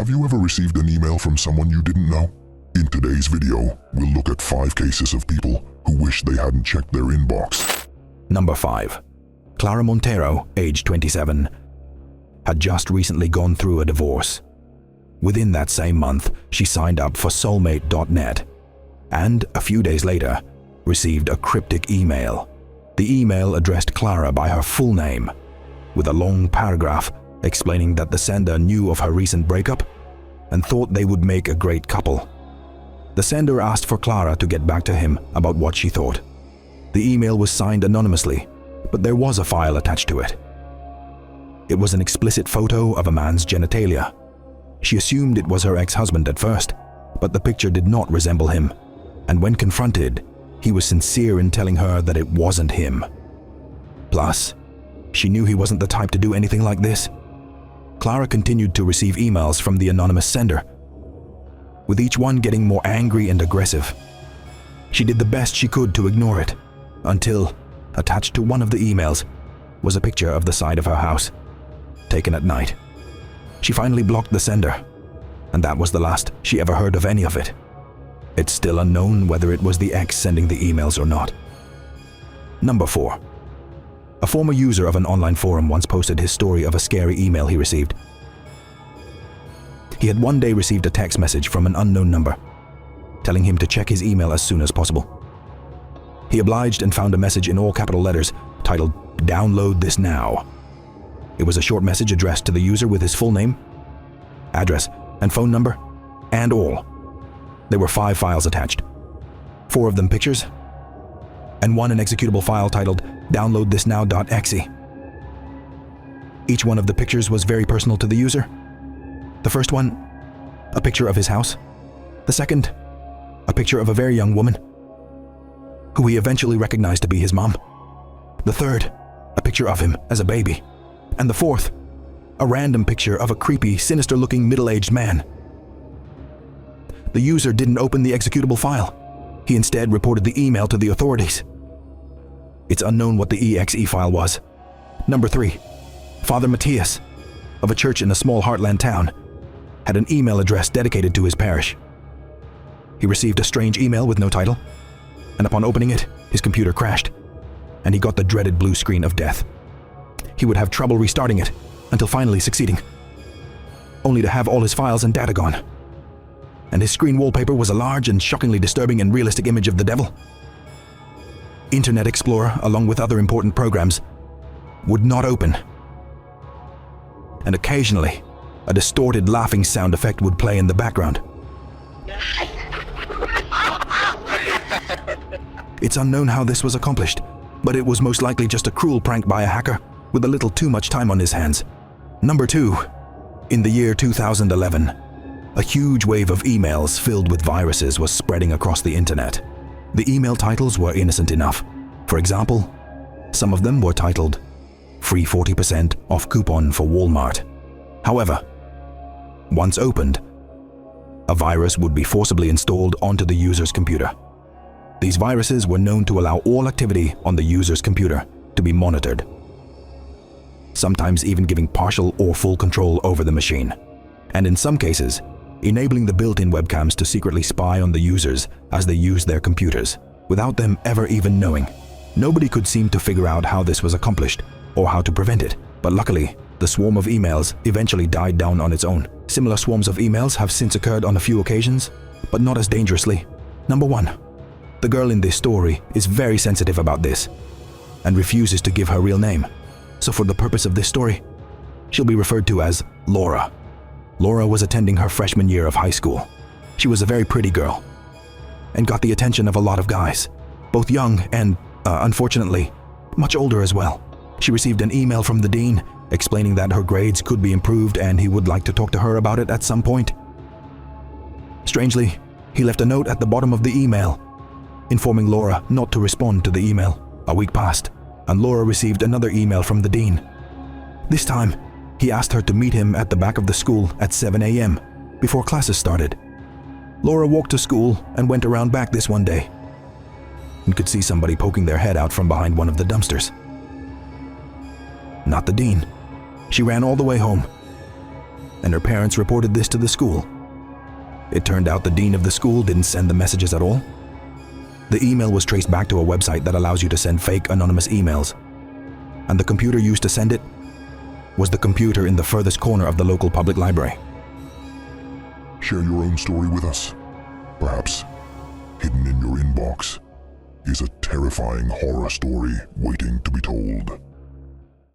Have you ever received an email from someone you didn't know? In today's video, we'll look at 5 cases of people who wish they hadn't checked their inbox. Number 5. Clara Montero, age 27, had just recently gone through a divorce. Within that same month, she signed up for Soulmate.net and, a few days later, received a cryptic email. The email addressed Clara by her full name, with a long paragraph explaining that the sender knew of her recent breakup and thought they would make a great couple. The sender asked for Clara to get back to him about what she thought. The email was signed anonymously, but there was a file attached to it. It was an explicit photo of a man's genitalia. She assumed it was her ex-husband at first, but the picture did not resemble him, and when confronted, he was sincere in telling her that it wasn't him. Plus, she knew he wasn't the type to do anything like this. Clara continued to receive emails from the anonymous sender, with each one getting more angry and aggressive. She did the best she could to ignore it, until, attached to one of the emails, was a picture of the side of her house, taken at night. She finally blocked the sender, and that was the last she ever heard of any of it. It's still unknown whether it was the ex sending the emails or not. Number 4. A former user of an online forum once posted his story of a scary email he received. He had one day received a text message from an unknown number, telling him to check his email as soon as possible. He obliged and found a message in all capital letters titled, "Download this now." It was a short message addressed to the user with his full name, address, and phone number, and all. There were 5 files attached, 4 of them pictures, and 1 an executable file titled downloadthisnow.exe. Each one of the pictures was very personal to the user. The first one, a picture of his house. The second, a picture of a very young woman, who he eventually recognized to be his mom. The third, a picture of him as a baby. And the fourth, a random picture of a creepy, sinister-looking middle-aged man. The user didn't open the executable file. He instead reported the email to the authorities. It's unknown what the exe file was. Number 3. Father Matthias, of a church in a small heartland town, had an email address dedicated to his parish. He received a strange email with no title, and upon opening it, his computer crashed, and he got the dreaded blue screen of death. He would have trouble restarting it, until finally succeeding, only to have all his files and data gone. And his screen wallpaper was a large and shockingly disturbing and realistic image of the devil. Internet Explorer, along with other important programs, would not open. And occasionally, a distorted laughing sound effect would play in the background. It's unknown how this was accomplished, but it was most likely just a cruel prank by a hacker with a little too much time on his hands. Number 2. In the year 2011, a huge wave of emails filled with viruses was spreading across the internet. The email titles were innocent enough. For example, some of them were titled, "Free 40% off coupon for Walmart." However, once opened, a virus would be forcibly installed onto the user's computer. These viruses were known to allow all activity on the user's computer to be monitored, sometimes even giving partial or full control over the machine, and in some cases, enabling the built-in webcams to secretly spy on the users as they used their computers, without them ever even knowing. Nobody could seem to figure out how this was accomplished or how to prevent it, but luckily, the swarm of emails eventually died down on its own. Similar swarms of emails have since occurred on a few occasions, but not as dangerously. Number 1. The girl in this story is very sensitive about this and refuses to give her real name. So for the purpose of this story, she'll be referred to as Laura. Laura was attending her freshman year of high school. She was a very pretty girl and got the attention of a lot of guys, both young and, unfortunately, much older as well. She received an email from the dean explaining that her grades could be improved and he would like to talk to her about it at some point. Strangely, he left a note at the bottom of the email, informing Laura not to respond to the email. A week passed, and Laura received another email from the dean. This time, he asked her to meet him at the back of the school at 7 a.m. before classes started. Laura walked to school and went around back this one day and could see somebody poking their head out from behind one of the dumpsters. Not the dean. She ran all the way home and her parents reported this to the school. It turned out the dean of the school didn't send the messages at all. The email was traced back to a website that allows you to send fake anonymous emails, and the computer used to send it was the computer in the furthest corner of the local public library. Share your own story with us. Perhaps hidden in your inbox is a terrifying horror story waiting to be told.